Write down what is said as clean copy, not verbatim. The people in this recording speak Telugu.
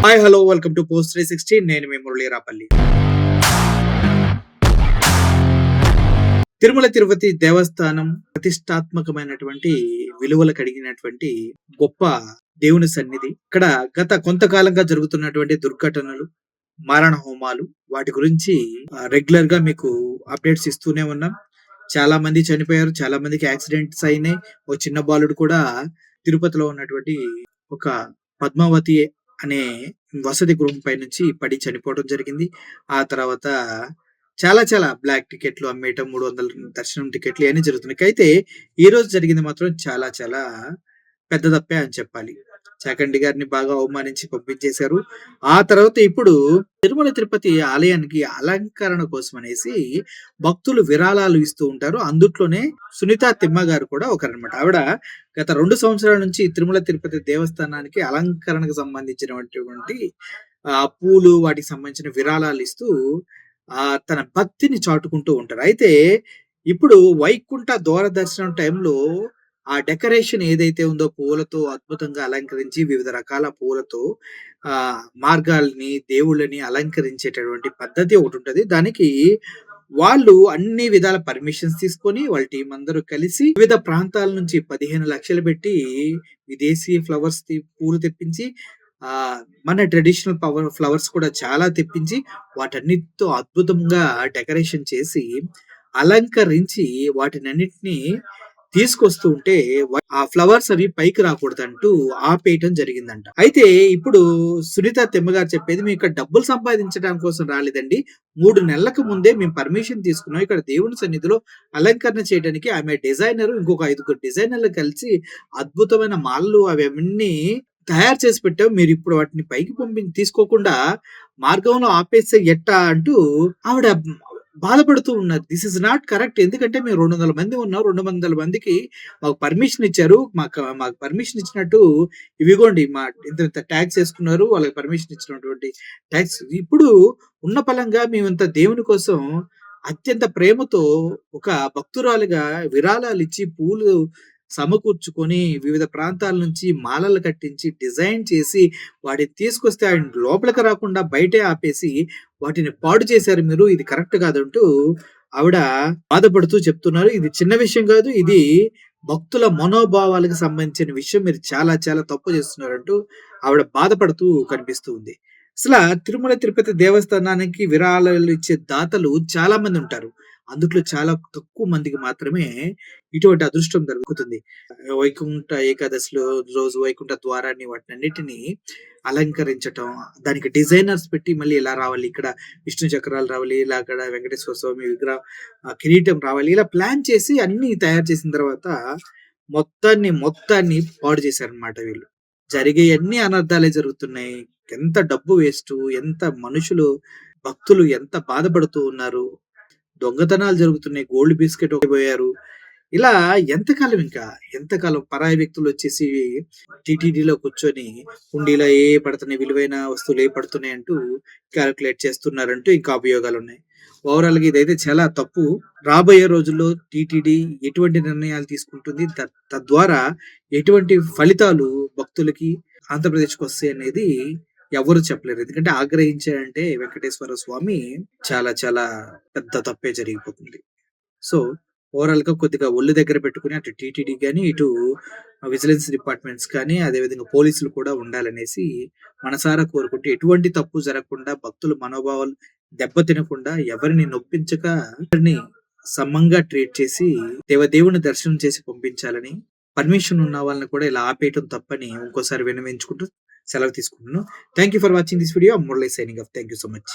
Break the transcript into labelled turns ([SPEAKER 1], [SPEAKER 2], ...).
[SPEAKER 1] Hi hello welcome to post 360. నేను మీ మురళీరాపల్లి. తిరుమల తిరుపతి దేవస్థానం ప్రతిష్టాత్మకమైనటువంటి విలువలు కలిగినటువంటి గొప్ప దేవుని సన్నిధి. ఇక్కడ గత కొంతకాలంగా జరుగుతున్నటువంటి దుర్ఘటనలు, మారణ హోమాలు, వాటి గురించి రెగ్యులర్ గా మీకు అప్డేట్స్ ఇస్తూనే ఉన్నాం. చాలా మంది చనిపోయారు, చాలా మందికి యాక్సిడెంట్స్ అయినాయి. ఓ చిన్న బాలుడు కూడా తిరుపతిలో ఉన్నటువంటి ఒక పద్మావతి అనే వసతి గృహం పై నుంచి పడి చనిపోవడం జరిగింది. ఆ తర్వాత చాలా చాలా బ్లాక్ టికెట్లు అమ్మేయటం, 300 దర్శనం టికెట్లు ఇవన్నీ జరుగుతున్నాయి. అయితే ఈ రోజు జరిగింది మాత్రం చాలా చాలా పెద్ద తప్పే అని చెప్పాలి. చాకండి గారిని బాగా అవమానించి పంపించేశారు. ఆ తర్వాత ఇప్పుడు తిరుమల తిరుపతి ఆలయానికి అలంకరణ కోసం అనేసి భక్తులు విరాళాలు ఇస్తూ ఉంటారు. అందుట్లోనే సునీత తిమ్మ గారు కూడా ఒకరనమాట. ఆవిడ గత 2 సంవత్సరాల నుంచి తిరుమల తిరుపతి దేవస్థానానికి అలంకరణకు సంబంధించినటువంటి పూలు వాటికి సంబంధించిన విరాళాలు ఇస్తూ తన భక్తిని చాటుకుంటూ ఉంటారు. అయితే ఇప్పుడు వైకుంఠ దూరదర్శనం టైంలో ఆ డెకరేషన్ ఏదైతే ఉందో పూలతో అద్భుతంగా అలంకరించి వివిధ రకాల పూలతో మార్గాల్ని, దేవుళ్ళని అలంకరించేటటువంటి పద్ధతి ఒకటి ఉంటది. దానికి వాళ్ళు అన్ని విధాల పర్మిషన్స్ తీసుకొని వాళ్ళ టీం అందరూ కలిసి వివిధ ప్రాంతాల నుంచి 15 లక్షలు పెట్టి విదేశీ ఫ్లవర్స్ పూలు తెప్పించి మన ట్రెడిషనల్ ఫ్లవర్స్ కూడా చాలా తెప్పించి వాటన్నిటితో అద్భుతంగా డెకరేషన్ చేసి అలంకరించి వాటినన్నిటిని తీసుకొస్తూ ఉంటే ఆ ఫ్లవర్స్ అవి పైకి రాకూడదంటూ ఆపేయటం జరిగిందంట. అయితే ఇప్పుడు సునీత తెమ్మగారు చెప్పేది, మేము ఇక్కడ డబ్బులు సంపాదించడం కోసం రాలేదండి. 3 నెలలకు ముందే మేము పర్మిషన్ తీసుకున్నాం. ఇక్కడ దేవుని సన్నిధిలో అలంకరణ చేయడానికి ఆమె డిజైనర్ ఇంకొక 5 డిజైనర్లు కలిసి అద్భుతమైన మాలలు అవన్నీ తయారు చేసి పెట్టాం. మీరు ఇప్పుడు వాటిని పైకి తీసుకోకుండా మార్గంలో ఆపేస్తే ఎట్టా అంటూ ఆవిడ బాధపడుతూ ఉన్నారు. This is not correct. ఎందుకంటే మేము 200 మంది ఉన్నాం. 200 మందికి మాకు పర్మిషన్ ఇచ్చారు. మాకు పర్మిషన్ ఇచ్చినట్టు ఇవిగోండి మా ఇంత ట్యాక్స్ వేసుకున్నారు. వాళ్ళకి పర్మిషన్ ఇచ్చినటువంటి ట్యాక్స్ ఇప్పుడు ఉన్న పలంగా మేము ఇంత దేవుని కోసం అత్యంత ప్రేమతో ఒక భక్తురాలుగా విరాళాలు ఇచ్చి పూలు సమకూర్చుకొని వివిధ ప్రాంతాల నుంచి మాలలు కట్టించి డిజైన్ చేసి వాటిని తీసుకొస్తే ఆయన లోపలికి రాకుండా బయటే ఆపేసి వాటిని పాడు చేశారు మీరు. ఇది కరెక్ట్ కాదంటూ ఆవిడ బాధపడుతూ చెప్తున్నారు. ఇది చిన్న విషయం కాదు. ఇది భక్తుల మనోభావాలకు సంబంధించిన విషయం. మీరు చాలా చాలా తప్పు చేస్తున్నారంటూ ఆవిడ బాధపడుతూ కనిపిస్తూ ఉంది. అసలు తిరుమల తిరుపతి దేవస్థానానికి విరాళాలు ఇచ్చే దాతలు చాలా మంది ఉంటారు. అందుట్లో చాలా తక్కువ మందికి మాత్రమే ఇటువంటి అదృష్టం దొరుకుతుంది. వైకుంఠ ఏకాదశిలో రోజు వైకుంఠ ద్వారాన్ని వాటినన్నిటిని అలంకరించటం, దానికి డిజైనర్స్ పెట్టి మళ్ళీ ఇలా రావాలి, ఇక్కడ విష్ణు చక్రాలు రావాలి, ఇలా అక్కడ వెంకటేశ్వర స్వామి విగ్రహం కిరీటం రావాలి, ఇలా ప్లాన్ చేసి అన్ని తయారు చేసిన తర్వాత మొత్తాన్ని పాడు చేశారనమాట వీళ్ళు. జరిగే అన్ని అనర్థాలే జరుగుతున్నాయి. ఎంత డబ్బు వేస్ట్, ఎంత మనుషులు భక్తులు ఎంత బాధపడుతూ ఉన్నారు. దొంగతనాలు జరుగుతున్నాయి. గోల్డ్ బిస్కెట్ పోయారు. ఇలా ఎంతకాలం పరాయి వ్యక్తులు వచ్చేసి టీటీడీలో కూర్చొని హుండీలో ఏ పడుతున్నాయి, విలువైన వస్తువులు ఏ పడుతున్నాయి అంటూ క్యాలిక్యులేట్ చేస్తున్నారంటూ ఇంకా అభియోగాలు ఉన్నాయి. ఓవరాల్ గా ఇదైతే చాలా తప్పు. రాబోయే రోజుల్లో టీటీడీ ఎటువంటి నిర్ణయాలు తీసుకుంటుంది, తద్వారా ఎటువంటి ఫలితాలు భక్తులకి ఆంధ్రప్రదేశ్కి వస్తాయి అనేది ఎవరు చెప్పలేరు. ఎందుకంటే ఆగ్రహించారంటే వెంకటేశ్వర స్వామి చాలా చాలా పెద్ద తప్పే జరిగిపోతుంది. సో ఓవరాల్ గా కొద్దిగా ఒళ్ళు దగ్గర పెట్టుకుని అటు టీటీడీ గాని, ఇటు విజిలెన్స్ డిపార్ట్మెంట్స్ కానీ, అదేవిధంగా పోలీసులు కూడా ఉండాలనేసి మనసారా కోరుకుంటూ, ఎటువంటి తప్పు జరగకుండా భక్తుల మనోభావాలు దెబ్బతినకుండా ఎవరిని నొప్పించక అందరిని సమంగా ట్రీట్ చేసి దేవుని దర్శనం చేసి పంపించాలని, పర్మిషన్ ఉన్న వాళ్ళని కూడా ఇలా ఆపేయటం తప్పని ఇంకోసారి విన్నవించుకుంటూ సెలవు తీసుకుంటున్నాను. Thank you for watching this video. Murali signing off. Thank you so much.